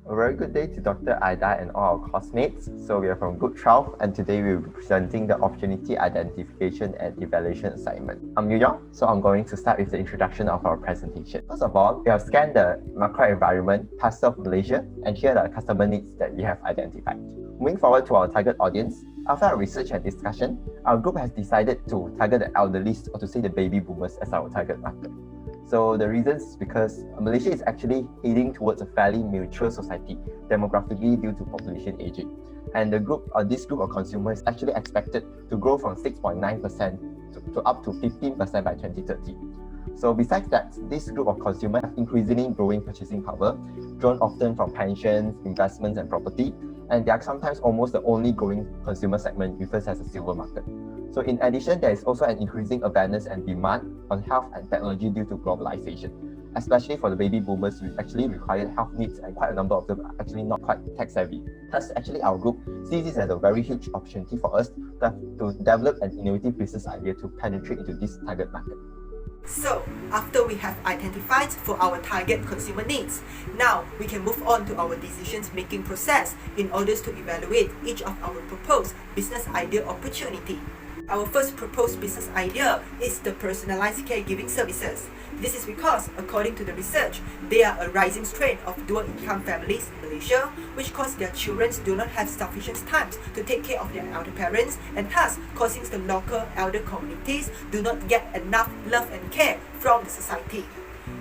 A very good day to Dr. Ida and all our classmates. So we are from Group 12 and today we will be presenting the Opportunity Identification and Evaluation Assignment. I'm Yu Yong, so I'm going to start with the introduction of our presentation. First of all, we have scanned the macro environment, parcel of Malaysia, and here are the customer needs that we have identified. Moving forward to our target audience, after our research and discussion, our group has decided to target the elderly, or to say the baby boomers, as our target market. So the reasons is because Malaysia is actually heading towards a fairly mature society demographically due to population aging. And this group of consumers is actually expected to grow from 6.9% to up to 15% by 2030. So besides that, this group of consumers have increasingly growing purchasing power, drawn often from pensions, investments, and property, and they are sometimes almost the only growing consumer segment referred as a silver market. So in addition, there is also an increasing awareness and demand on health and technology due to globalization, especially for the baby boomers who actually require health needs, and quite a number of them are actually not quite tech savvy. Thus, actually our group sees this as a very huge opportunity for us to develop an innovative business idea to penetrate into this target market. So, after we have identified for our target consumer needs, now we can move on to our decision-making process in order to evaluate each of our proposed business idea opportunity. Our first proposed business idea is the personalized caregiving services. This is because, according to the research, there are a rising strain of dual-income families in Malaysia, which cause their children do not have sufficient time to take care of their elder parents, and thus causing the local elder communities do not get enough love and care from the society.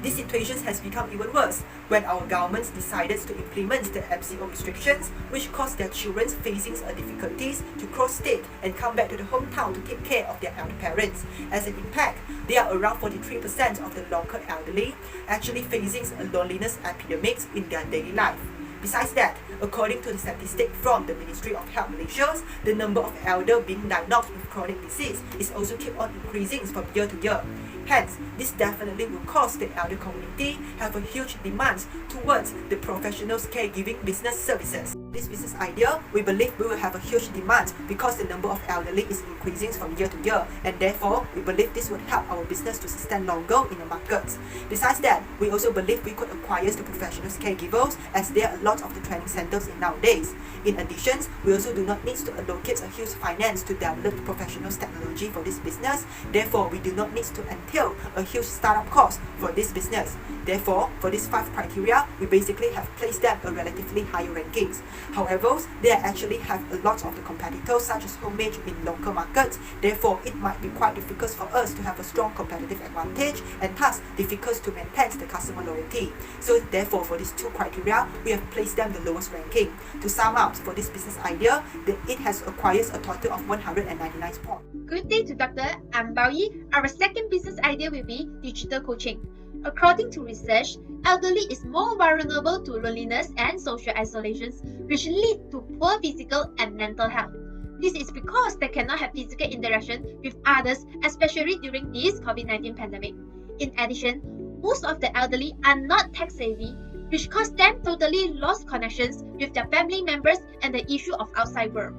This situation has become even worse when our government decided to implement the MCO restrictions, which caused their children facing difficulties to cross state and come back to the hometown to take care of their elder parents. As an impact, there are around 43% of the local elderly actually facing a loneliness epidemic in their daily life. Besides that, according to the statistic from the Ministry of Health Malaysia, the number of elder being diagnosed with chronic disease is also keep on increasing from year to year. Hence, this definitely will cause the elder community have a huge demand towards the professional caregiving business services. This business idea, we believe we will have a huge demand because the number of elderly is increasing from year to year, and therefore we believe this would help our business to sustain longer in the market. Besides that, we also believe we could acquire the professional caregivers as there are a lot of the training centers in nowadays. In addition, we also do not need to allocate a huge finance to develop professional technology for this business. Therefore, we do not need to entail a huge startup cost for this business. Therefore, for these 5 criteria, we basically have placed them a relatively higher rankings. However, they actually have a lot of the competitors such as homemade in local markets. Therefore, it might be quite difficult for us to have a strong competitive advantage and thus difficult to maintain the customer loyalty. So therefore, for these 2 criteria, we have placed them the lowest ranking. To sum up, for this business idea, it has acquired a total of 199 points. Good day to Dr. Ambawi. Our second business idea will be digital coaching. According to research, elderly is more vulnerable to loneliness and social isolations, which lead to poor physical and mental health. This is because they cannot have physical interaction with others, especially during this COVID-19 pandemic. In addition, most of the elderly are not tech savvy, which cause them totally lost connections with their family members and the issue of outside world.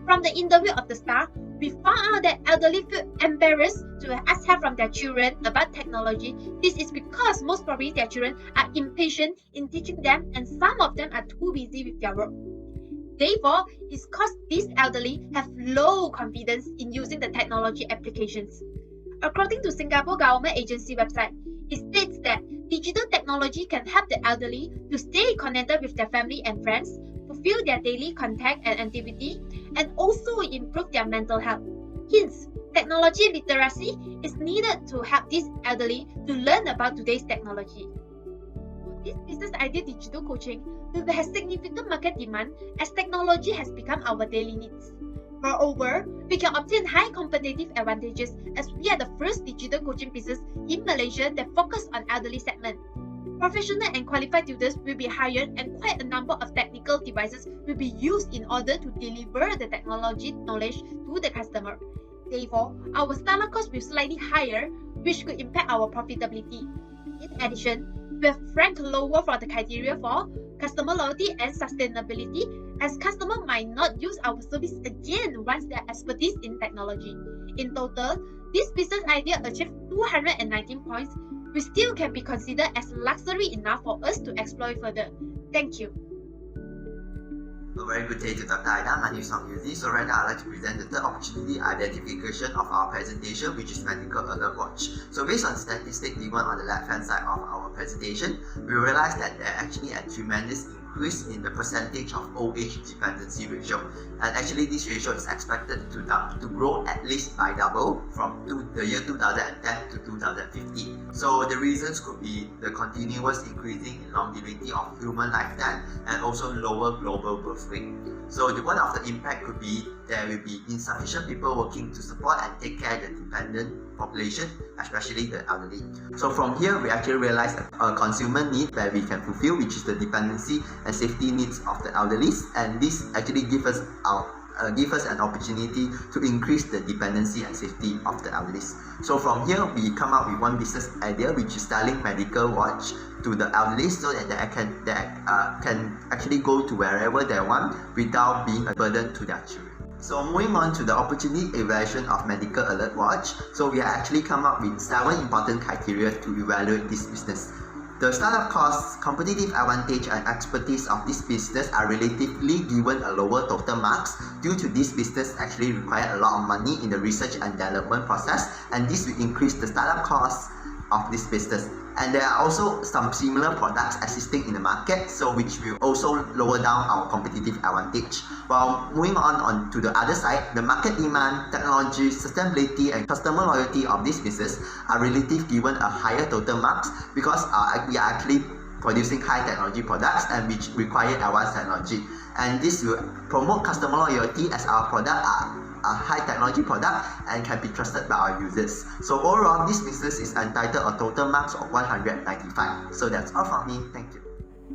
From the interview of the staff, we found out that elderly feel embarrassed to ask help from their children about technology. This is because most probably their children are impatient in teaching them and some of them are too busy with their work. Therefore, it's caused these elderly have low confidence in using the technology applications. According to Singapore Government Agency website, it states that digital technology can help the elderly to stay connected with their family and friends, fulfill their daily contact and activity, and also improve their mental health. Hence, technology literacy is needed to help these elderly to learn about today's technology. This business idea digital coaching will have significant market demand as technology has become our daily needs. Moreover, we can obtain high competitive advantages as we are the first digital coaching business in Malaysia that focus on elderly segment. Professional and qualified tutors will be hired and quite a number of technical devices will be used in order to deliver the technology knowledge to the customer. Therefore, our startup cost will slightly higher, which could impact our profitability. In addition, we have ranked lower for the criteria for customer loyalty and sustainability, as customers might not use our service again once they are expertise in technology. In total, this business idea achieved 219 points, which still can be considered as luxury enough for us to explore further. Thank you. A very good day to Dr. Aida. My name is Song Yuzi. So right now I'd like to present the third opportunity identification of our presentation, which is Medical Alert Watch. So based on statistics given on the left hand side of our presentation, we realized that there actually a tremendous increase in the percentage of old age dependency ratio, and actually this ratio is expected to grow at least by double from the year 2010 to 2050. So the reasons could be the continuous increasing in longevity of human lifetime and also lower global birth rate. So one of the impact could be there will be insufficient people working to support and take care of the dependent population, especially the elderly. So from here, we actually realize a consumer need that we can fulfill, which is the dependency and safety needs of the elderly, and this actually gives us an opportunity to increase the dependency and safety of the elderly. So from here, we come up with one business idea, which is selling medical watch to the elderly so that they can actually go to wherever they want without being a burden to their children. So moving on to the opportunity evaluation of Medical Alert Watch. So we have actually come up with 7 important criteria to evaluate this business. The startup costs, competitive advantage and expertise of this business are relatively given a lower total marks due to this business actually require a lot of money in the research and development process, and this will increase the startup costs of this business. And there are also some similar products existing in the market, so which will also lower down our competitive advantage. While moving on to the other side, the market demand, technology, sustainability and customer loyalty of this business are relatively given a higher total marks because we are actually producing high technology products and which require advanced technology. And this will promote customer loyalty as our product are a high technology product and can be trusted by our users. So overall, this business is entitled a total marks of 195. So that's all from me. Thank you.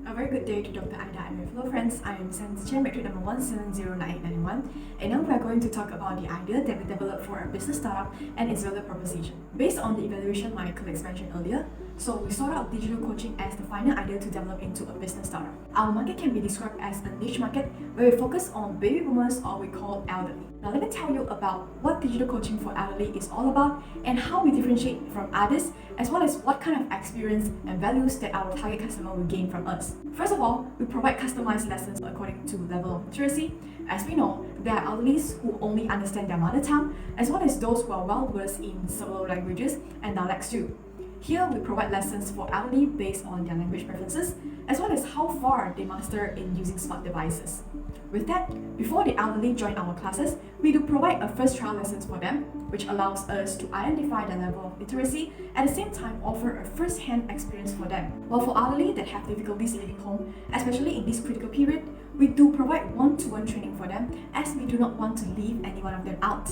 A very good day to Dr. Aida and my fellow friends. I am Sans Chen, metric number 170991, and now we are going to talk about the idea that we developed for a business startup and its value proposition. Based on the evaluation my colleagues mentioned earlier, so we sought out digital coaching as the final idea to develop into a business startup. Our market can be described as a niche market where we focus on baby boomers, or we call elderly. Now let me tell you about what digital coaching for elderly is all about and how we differentiate from others, as well as what kind of experience and values that our target customer will gain from us. First of all, we provide customized lessons according to level of literacy. As we know, there are elderlies who only understand their mother tongue, as well as those who are well versed in several languages and dialects too. Here, we provide lessons for elderly based on their language preferences, as well as how far they master in using smart devices. With that, before the elderly join our classes, we do provide a first trial lessons for them, which allows us to identify their level of literacy, at the same time offer a first-hand experience for them. While for elderly that have difficulties leaving home, especially in this critical period, we do provide one-to-one training for them, as we do not want to leave any one of them out.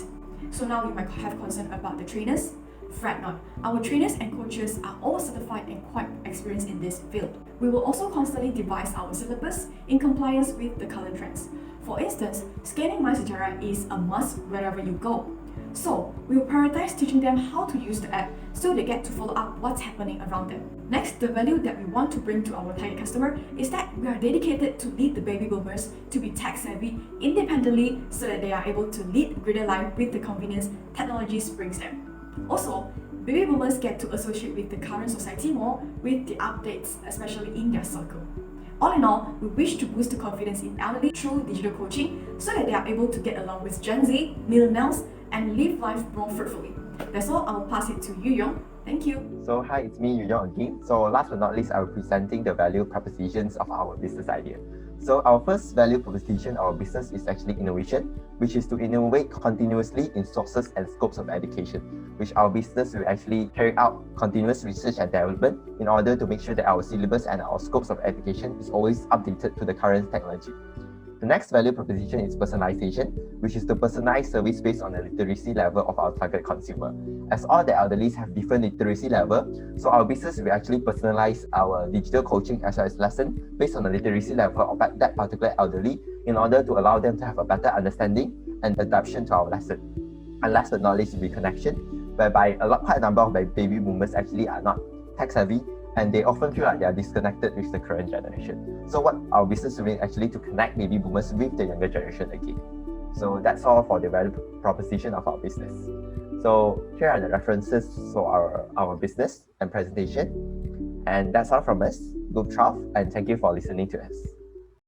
So now you might have concern about the trainers. Fret not, our trainers and coaches are all certified and quite experienced in this field. We will also constantly devise our syllabus in compliance with the current trends. For instance, scanning MySejarah is a must wherever you go. So, we will prioritize teaching them how to use the app so they get to follow up what's happening around them. Next, the value that we want to bring to our target customer is that we are dedicated to lead the baby boomers to be tech savvy independently so that they are able to lead greater life with the convenience technology brings them. Also, baby boomers get to associate with the current society more with the updates, especially in their circle. All in all, we wish to boost the confidence in elderly through digital coaching so that they are able to get along with Gen Z, millennials, and live life more fruitfully. That's all, I'll pass it to Yu Yong. Thank you. So hi, it's me, Yu Yong again. So last but not least, I will be presenting the value propositions of our business idea. So our first value proposition of our business is actually innovation, which is to innovate continuously in sources and scopes of education, which our business will actually carry out continuous research and development in order to make sure that our syllabus and our scopes of education is always updated to the current technology. The next value proposition is personalization, which is to personalize service based on the literacy level of our target consumer. As all the elderlies have different literacy level, so our business will actually personalize our digital coaching as well as lesson based on the literacy level of that particular elderly in order to allow them to have a better understanding and adaptation to our lesson. And last but not least will be connection, whereby quite a number of baby boomers actually are not tech savvy, and they often feel like they are disconnected with the current generation. So what our business is doing actually to connect baby boomers with the younger generation again. So that's all for the value proposition of our business. So here are the references for our business and presentation. And that's all from us, Group 12, and thank you for listening to us.